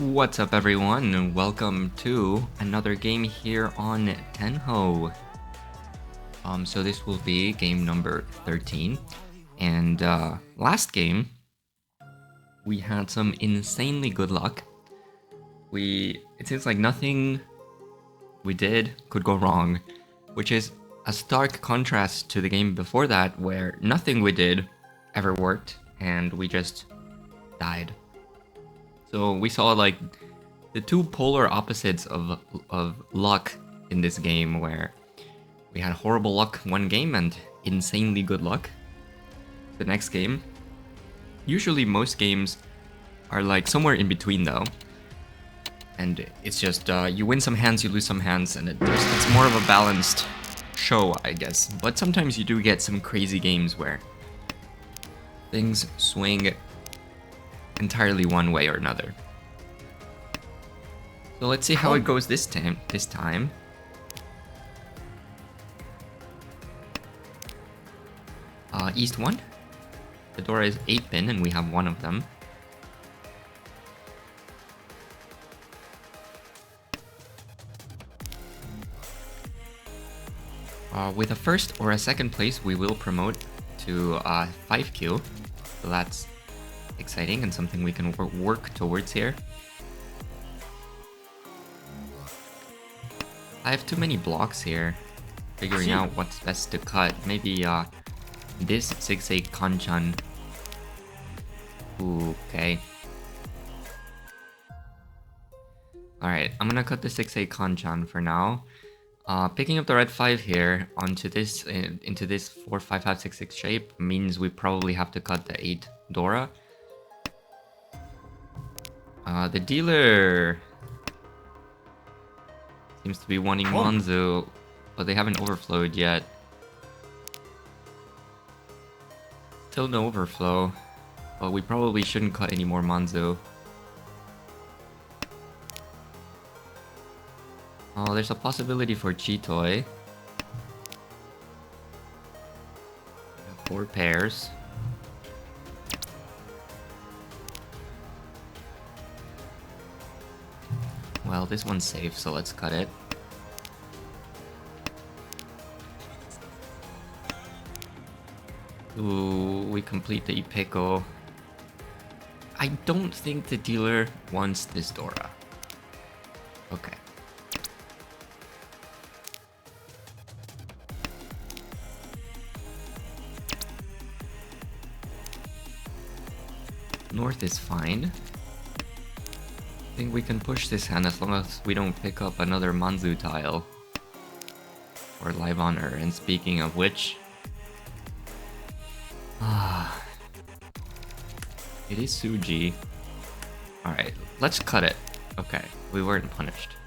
What's up everyone and welcome to another game here on Tenhou. So this will be game number 13 and last game we had some insanely good luck. It seems like nothing we did could go wrong, which is a stark contrast to the game before that where nothing we did ever worked and we just died. So we saw like the two polar opposites of luck in this game, where we had horrible luck one game and insanely good luck the next game. Usually most games are like somewhere in between though, and it's just you win some hands, you lose some hands, and it's more of a balanced show, I guess. But sometimes you do get some crazy games where things swing entirely one way or another. So let's see how it goes this time. East 1. The door is 8-pin and we have one of them. With a first or a second place, we will promote to 5Q. So that's exciting and something we can work towards here. I have too many blocks here. Figuring out what's best to cut. Maybe this 6-8 Kanchan. Ooh, okay. Alright, I'm gonna cut the 6-8 Kanchan for now. Picking up the red 5 here onto this into this 4-5-5-6-6 shape means we probably have to cut the 8 Dora. The dealer seems to be wanting Manzu, but they haven't overflowed yet. Still no overflow, but we probably shouldn't cut any more Manzu. Oh, there's a possibility for Chitoy. 4 pairs. Well, this one's safe, so let's cut it. Ooh, we complete the Ipeko. I don't think the dealer wants this Dora. Okay. North is fine. I think we can push this hand as long as we don't pick up another Manzu tile. Or Live Honor, and speaking of which... it is Suji. Alright, let's cut it. Okay, we weren't punished.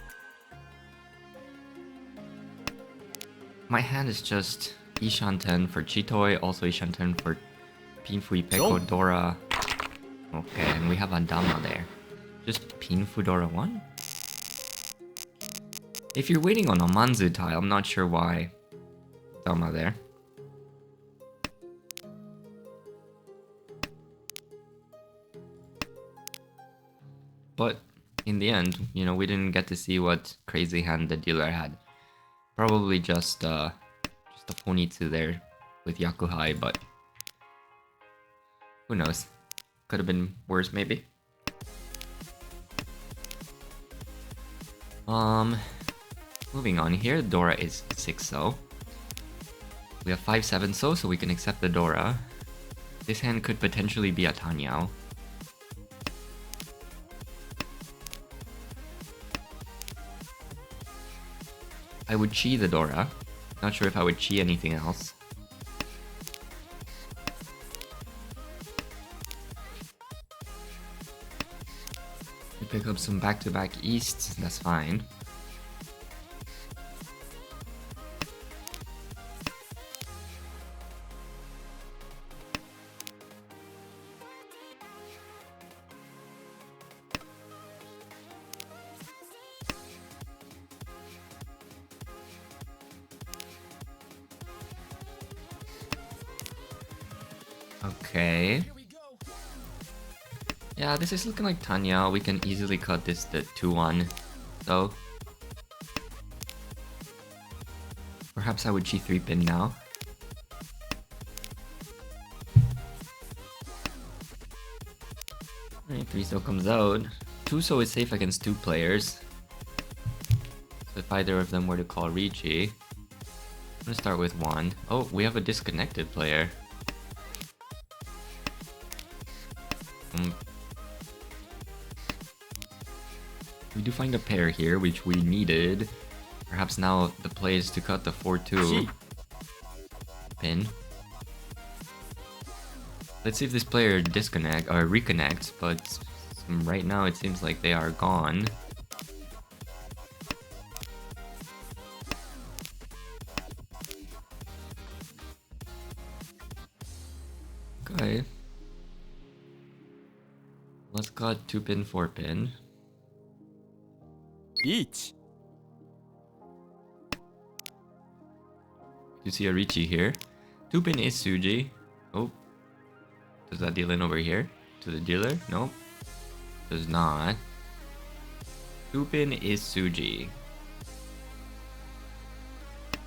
My hand is just Ishanten for Chitoy, also Ishanten for Pinfu Ipeko Dora. Okay, and we have Andama there. Just Pinfu Dora 1? If you're waiting on a Manzu tile, I'm not sure why Dama there. But in the end, you know, we didn't get to see what crazy hand the dealer had. Probably just a Fonitsu there with Yakuhai, but who knows? Could have been worse, maybe. Moving on here, Dora is 6-0. We have 5-7 so we can accept the Dora. This hand could potentially be a Tanyao. I would chi the Dora. Not sure if I would chi anything else. We pick up some back-to-back Easts, that's fine. Okay. Yeah, this is looking like Tanya. We can easily cut this to 2-1. So perhaps I would G3 pin now. Alright, 3-so comes out. 2-so is safe against 2 players. So if either of them were to call Riichi, I'm gonna start with 1. Oh, we have a disconnected player. We do find a pair here, which we needed. Perhaps now the play is to cut the 4-2 pin. Let's see if this player reconnects, but right now it seems like they are gone. Okay. Let's cut 2-pin, 4-pin. Each. You see a Riichi here. 2-pin is Suji. Oh. Does that deal in over here? To the dealer? No. Does not. 2-pin is Suji.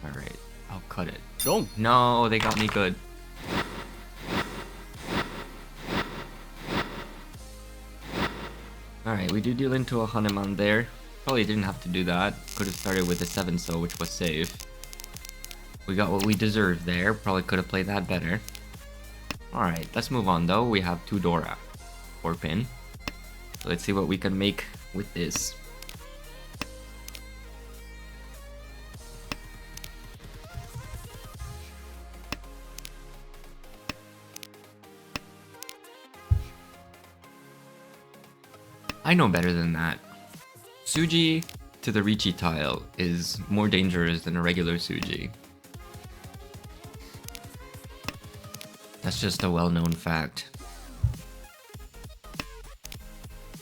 Alright. I'll cut it. Wrong. No, they got me good. Alright, we do deal into a Hanuman there. Probably didn't have to do that. Could have started with a 7-so, which was safe. We got what we deserved there. Probably could have played that better. Alright, let's move on though. We have 2 Dora. 4-pin. So let's see what we can make with this. I know better than that. Suji to the Riichi tile is more dangerous than a regular Suji. That's just a well-known fact.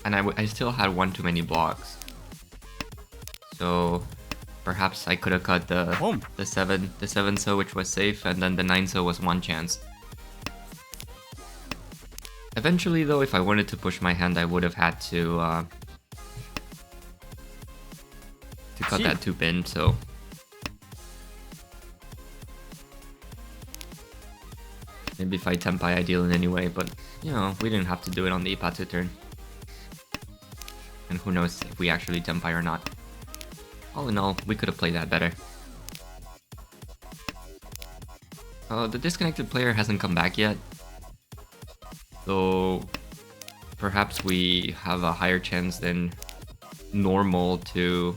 And I still had one too many blocks. So perhaps I could have cut the 7-so, which was safe, and then the 9-so was one chance. Eventually though, if I wanted to push my hand, I would have had to cut that 2-pin, so maybe if I tempai I deal in anyway, but you know, we didn't have to do it on the Ipatsu turn. And who knows if we actually tempai or not. All in all, we could have played that better. The disconnected player hasn't come back yet. So perhaps we have a higher chance than normal to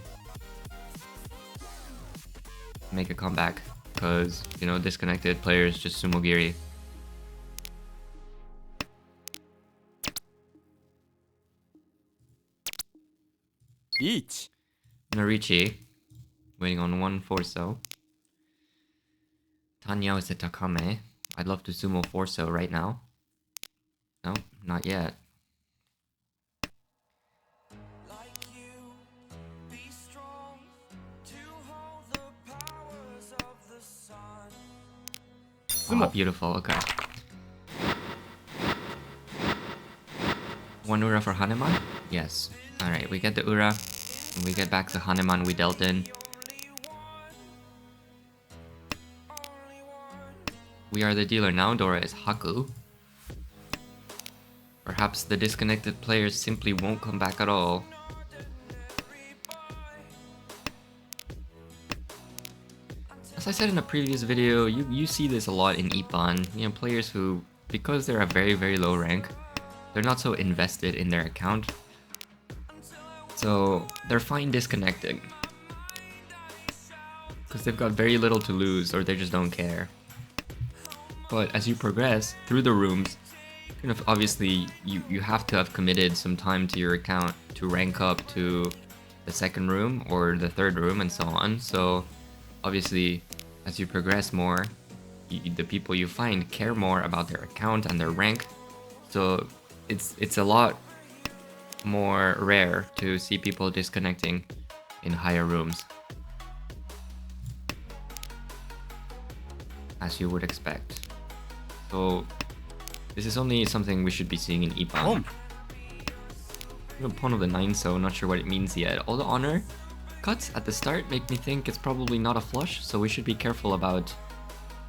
make a comeback. Because, you know, disconnected players just sumogiri. Each. Riichi, waiting on 1 4-so. Tanya is a Takame. I'd love to sumo 4-so right now. No, not yet. Oh, beautiful, okay. 1 Ura for Hanuman? Yes. Alright, we get the Ura. And we get back the Hanuman we dealt in. We are the dealer now. Dora is Haku. Perhaps the disconnected players simply won't come back at all. As I said in a previous video, you see this a lot in Ippon. You know, players who, because they're a very, very low rank, they're not so invested in their account. So they're fine disconnecting. Because they've got very little to lose, or they just don't care. But as you progress through the rooms, kind of obviously you have to have committed some time to your account to rank up to the 2nd room or the 3rd room and so on. So obviously as you progress more, the people you find care more about their account and their rank. So it's a lot more rare to see people disconnecting in higher rooms, as you would expect. So this is only something we should be seeing in Ippon. The pawn of the 9, so not sure what it means yet. All the honor cuts at the start make me think it's probably not a flush, so we should be careful about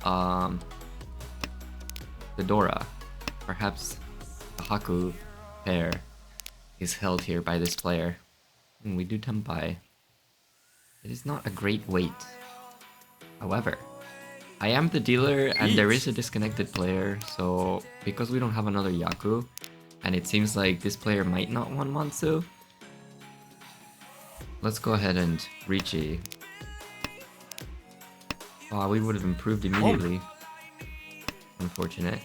the Dora. Perhaps the Haku pair is held here by this player. And we do Tenpai. It is not a great weight. However, I am the dealer and there is a disconnected player, so because we don't have another Yaku, and it seems like this player might not want Mansu, let's go ahead and Riichi. We would have improved immediately. Unfortunate.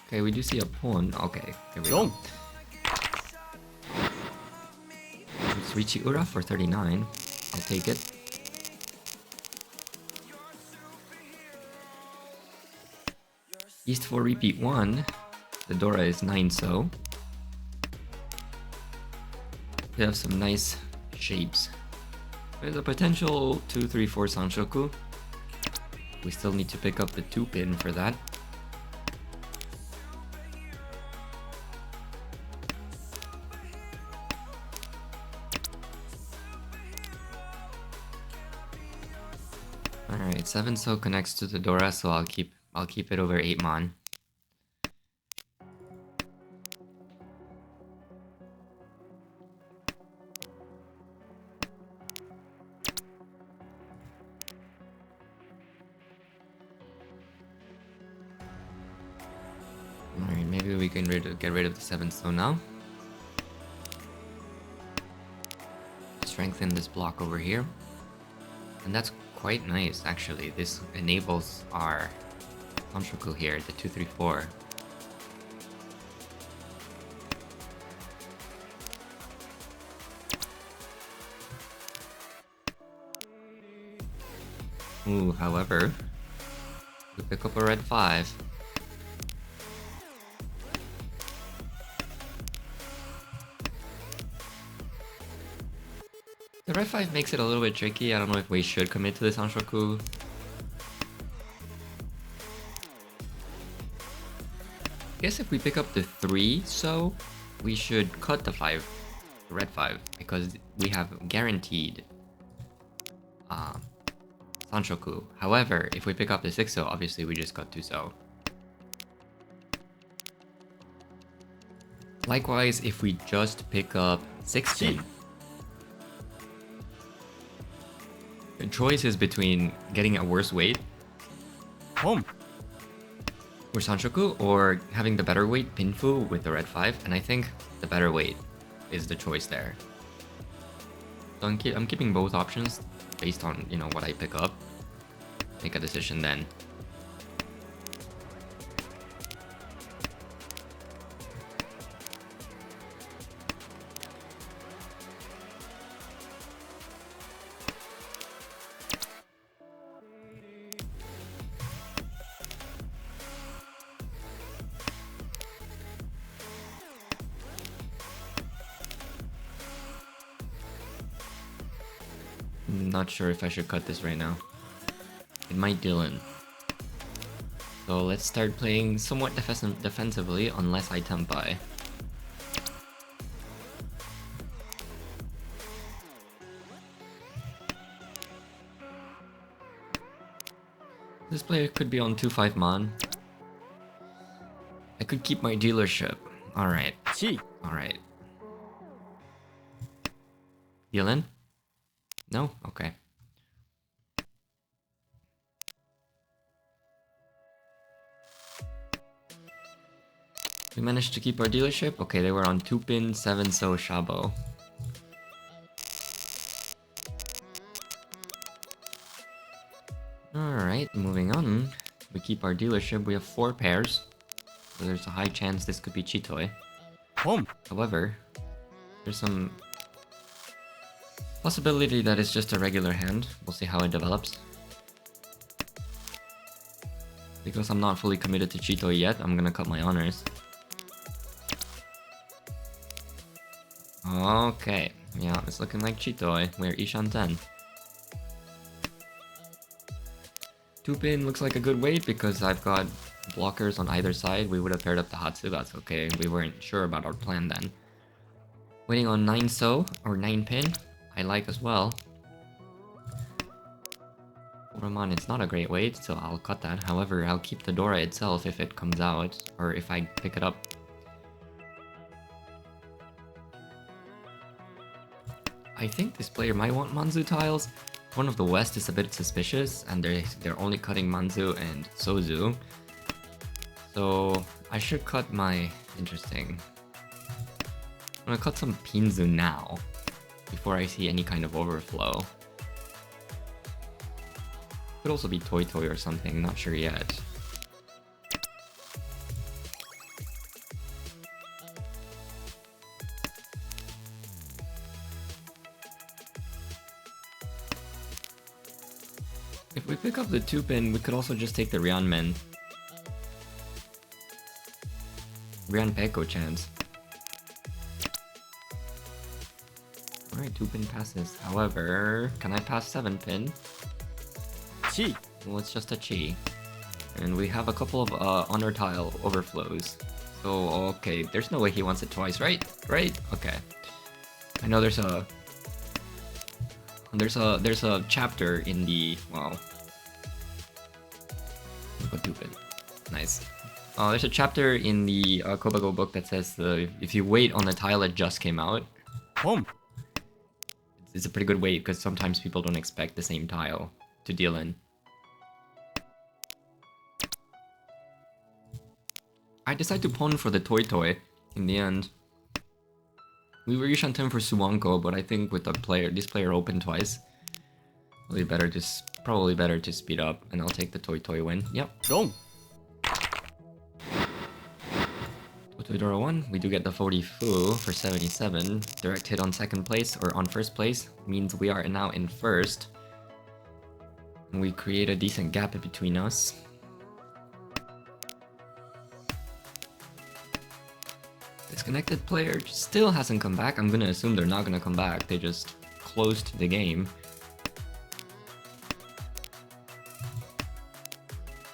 Okay, we do see a pawn. Okay, here we go. It's Riichi Ura for 39. I'll take it. East 4 repeat 1. The Dora is 9 so. We have some nice shapes. There's a potential 2, 3, 4 Sanshoku. We still need to pick up the 2 pin for that. Alright, 7 so connects to the Dora, so I'll keep it over 8 mon. Alright, maybe we can get rid of the 7 so now. Strengthen this block over here. And that's quite nice, actually. This enables our Sanshoku here, the 2, 3, 4. Ooh, however, we pick up a red 5. The red 5 makes it a little bit tricky. I don't know if we should commit to this Sanshoku. I guess if we pick up the 3, so we should cut the 5, the red 5, because we have guaranteed Sanshoku. However, if we pick up the 6 so, obviously we just cut 2 so. Likewise, if we just pick up 6 pin, the choice is between getting a worse weight or Sanshoku, or having the better weight Pinfu with the red 5, and I think the better weight is the choice there. So I'm keeping both options based on, you know, what I pick up. Make a decision then. Not sure if I should cut this right now. It might deal in. So let's start playing somewhat defensively unless I Tenpai. This player could be on 2-5 mon. I could keep my dealership. Alright. Alright. Deal in? No? Okay. We managed to keep our dealership. Okay, they were on 2 pin, 7 so Shabo. Alright, moving on. We keep our dealership. We have 4 pairs. So there's a high chance this could be Chitoi. However, there's some possibility that it's just a regular hand. We'll see how it develops. Because I'm not fully committed to Chitoi yet, I'm gonna cut my honors. Okay, yeah, it's looking like Chitoi. We're Ishan 10. 2 pin looks like a good weight because I've got blockers on either side, we would have paired up the Hatsu. That's okay. We weren't sure about our plan then. Waiting on 9 so, or 9 pin. I like as well. Oroman, it's not a great weight, so I'll cut that. However, I'll keep the Dora itself if it comes out, or if I pick it up. I think this player might want Manzu tiles. One of the West is a bit suspicious, and they're only cutting Manzu and Sozu. So I should cut my... Interesting. I'm gonna cut some Pinzu now, before I see any kind of overflow. Could also be Toy Toy or something, not sure yet. If we pick up the 2-pin, we could also just take the Ryanmen. Ryan Peko chance. Alright, 2-pin passes. However, can I pass 7-pin? Chi. Well, it's just a Chi. And we have a couple of honor tile overflows. So, okay, there's no way he wants it twice, right? Right? Okay. I know there's a chapter in the... Wow. Look at 2-pin. Nice. There's a chapter in the Kobago book that says if you wait on the tile that just came out, Home. it's a pretty good wait because sometimes people don't expect the same tile to deal in. I decided to pawn for the Toy Toy in the end. We were Yushanten for Suwanko, but I think with this player opened twice, probably better to speed up, and I'll take the Toy Toy win. Yep. Wrong. Toydora 1, we do get the 40 Fu for 77. Direct hit on second place, or on first place, means we are now in first. And we create a decent gap between us. Disconnected player still hasn't come back. I'm gonna assume they're not gonna come back. They just closed the game.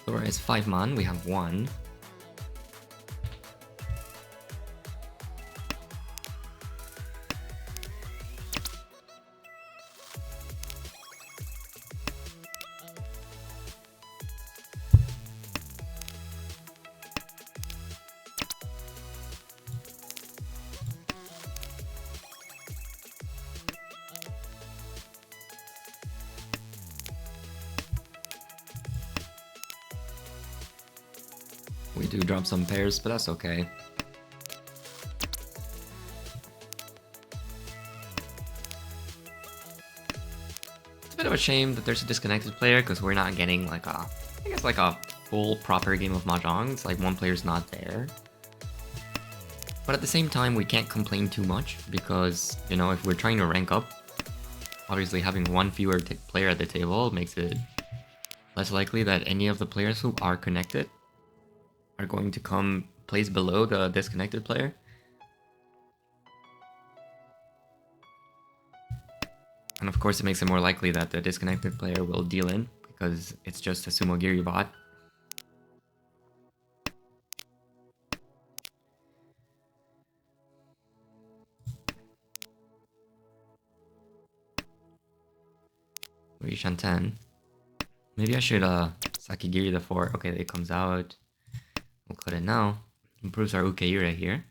Dora is 5 man, we have 1. We do drop some pairs, but that's okay. It's a bit of a shame that there's a disconnected player because we're not getting like I guess like a full proper game of Mahjong. It's like one player's not there. But at the same time, we can't complain too much because, you know, if we're trying to rank up, obviously having one fewer player at the table makes it less likely that any of the players who are connected are going to come place below the disconnected player. And of course it makes it more likely that the disconnected player will deal in because it's just a Sumogiri bot. Shanten. Maybe I should Sakigiri the 4. Okay, it comes out. We'll cut it now. Improves our Ukeira here.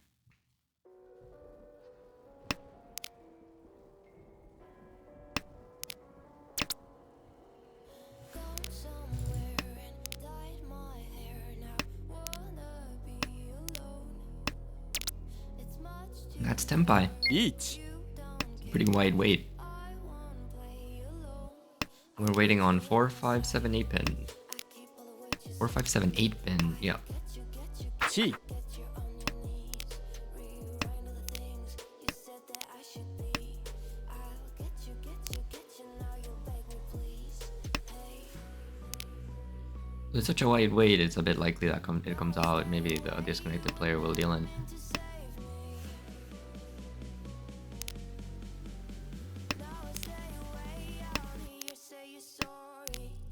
That's Tenpai. Riichi. Pretty wide weight. We're waiting on 4, 5, 7, 8 pin. 4, 5, 7, 8 pin, yeah. Chi. With such a wide weight, it's a bit likely that it comes out. Maybe the disconnected player will deal in.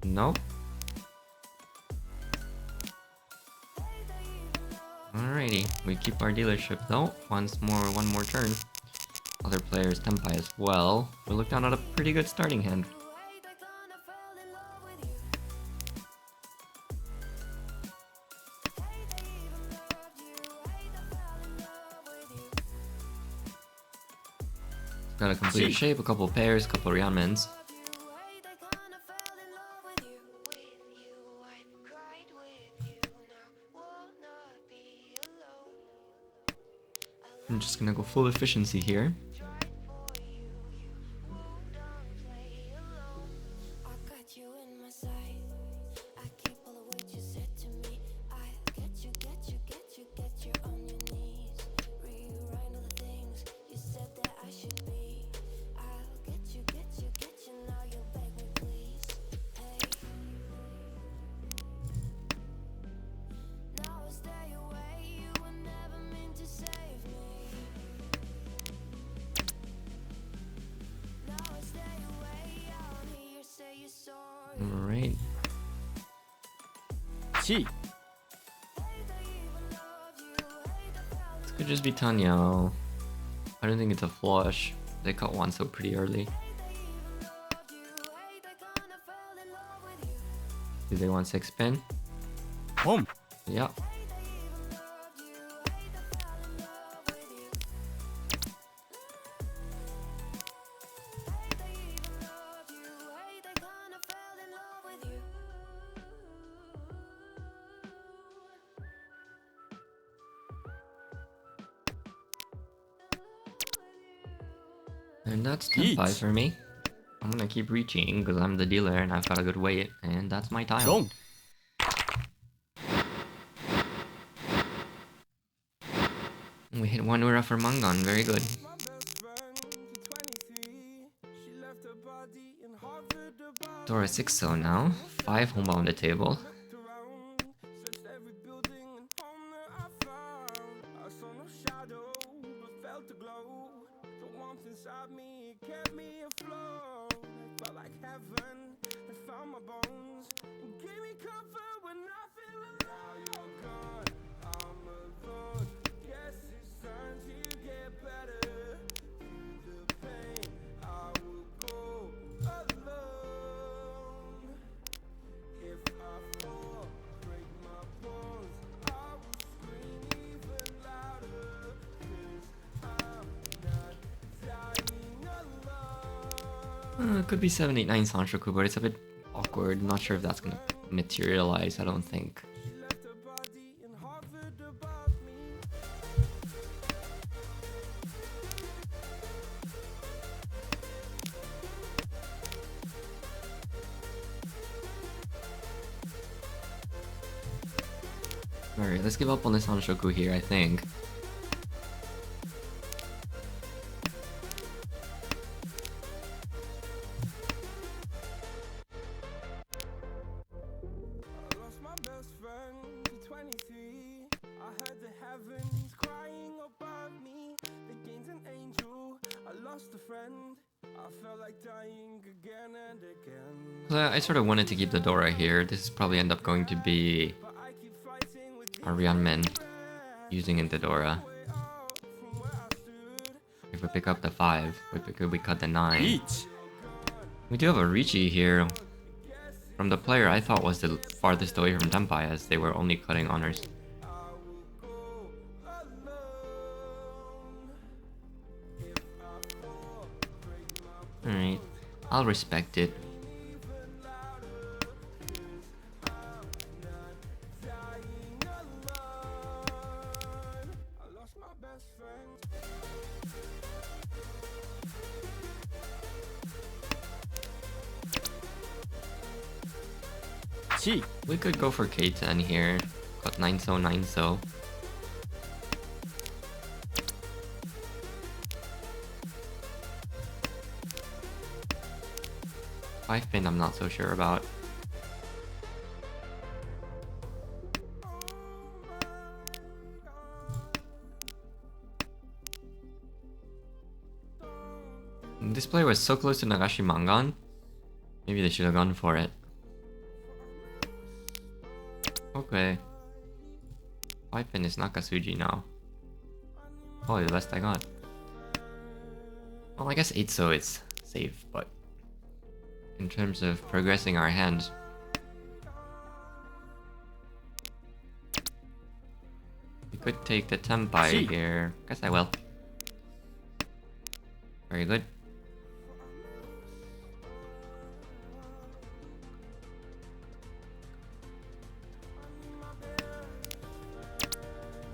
Nope. Alrighty, we keep our dealership though. One more turn. Other players Tenpai as well. We look down at a pretty good starting hand. Got a complete shape, a couple pairs, a couple Ryanmans. I'm just gonna go full efficiency here. Alright. Chi. This could just be Tenhou. I don't think it's a flush. They cut one so pretty early. Do they want 6 pin? Pom. Yeah. And that's 10-5 for me. I'm gonna keep reaching because I'm the dealer and I've got a good weight, and that's my tile. Dong. We hit one Ura for Mangan, very good. Dora 6-0 now, 5 homeball on the table. It could be 789 Sanshoku, but it's a bit awkward. Not sure if that's gonna materialize, I don't think. Alright, let's give up on the Sanshoku here, I think. I sort of wanted to keep the Dora here. This is probably end up going to be a Ryanman using into Dora. If we pick up the 5, we cut the 9. Riichi. We do have a Riichi here. From the player I thought was the farthest away from Tenpai, as they were only cutting honors. Alright, I'll respect it. Chi. We could go for K10 here. Got 9-so, 9-so. Five pin, I'm not so sure about. This player was so close to Nagashi Mangan. Maybe they should have gone for it. Okay. 5 pin is Nakasuji now. Probably the best I got. Well, I guess 8 so it's safe, but in terms of progressing our hand, we could take the Tenpai here. Guess I will. Very good.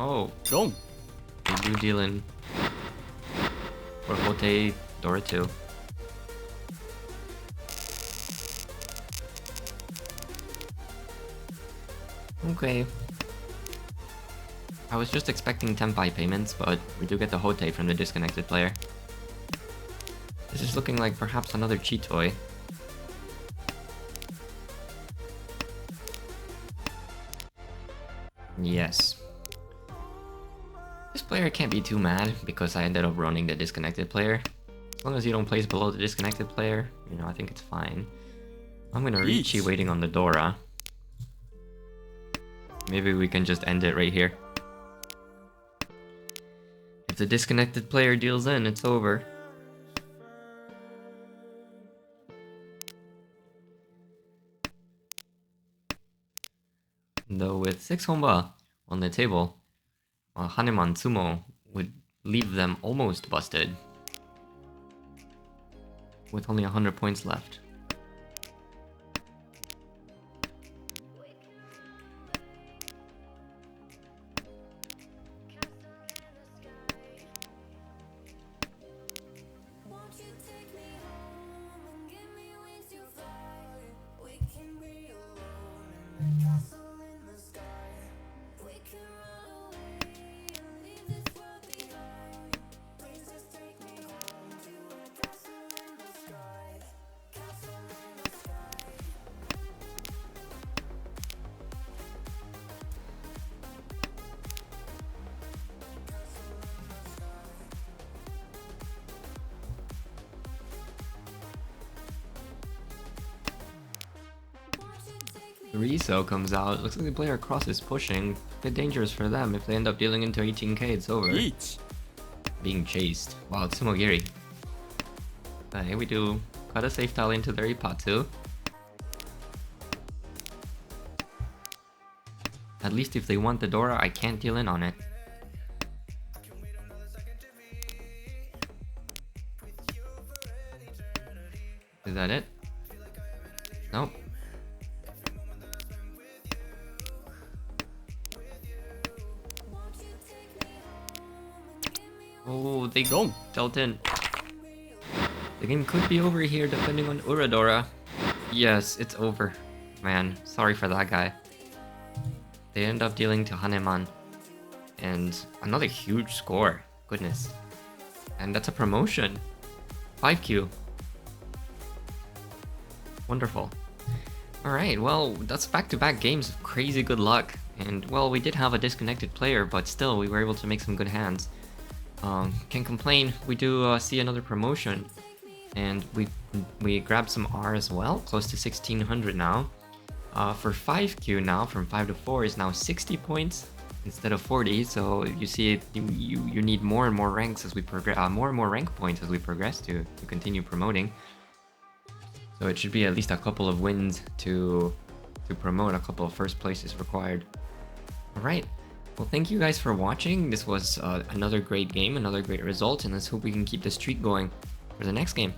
Oh, Wrong. they do deal in for Hote Dora 2. Okay. I was just expecting Tenpai payments, but we do get the Hote from the disconnected player. This is looking like perhaps another cheat toy. Yes. This player can't be too mad because I ended up running the disconnected player. As long as you don't place below the disconnected player, you know, I think it's fine. I'm gonna Riichi waiting on the Dora. Maybe we can just end it right here. If the disconnected player deals in, it's over. Though with 6 Honba on the table, Haneman Tsumo would leave them almost busted. With only 100 points left. Riso comes out. Looks like the player across is pushing. A bit dangerous for them. If they end up dealing into 18k, it's over. Each. Being chased. Wow, it's Tsumogiri. Here we do. Cut a safe tile into their Ipatsu. At least if they want the Dora, I can't deal in on it. Is that it? Nope. Oh, they go dealt in. The game could be over here depending on Uradora. Yes, it's over. Man, sorry for that guy. They end up dealing to Haneman. And another huge score. Goodness. And that's a promotion. 5Q. Wonderful. Alright, well, that's back-to-back games of crazy good luck. And, well, we did have a disconnected player, but still, we were able to make some good hands. Can't complain. We do see another promotion, and we grabbed some R as well, close to 1600 now. For 5Q now, from 5 to 4 is now 60 points instead of 40. So you see, you need more and more ranks as we progress, more and more rank points as we progress to continue promoting. So it should be at least a couple of wins to promote. A couple of first places required. All right. Well, thank you guys for watching. This was another great game, another great result, and let's hope we can keep the streak going for the next game.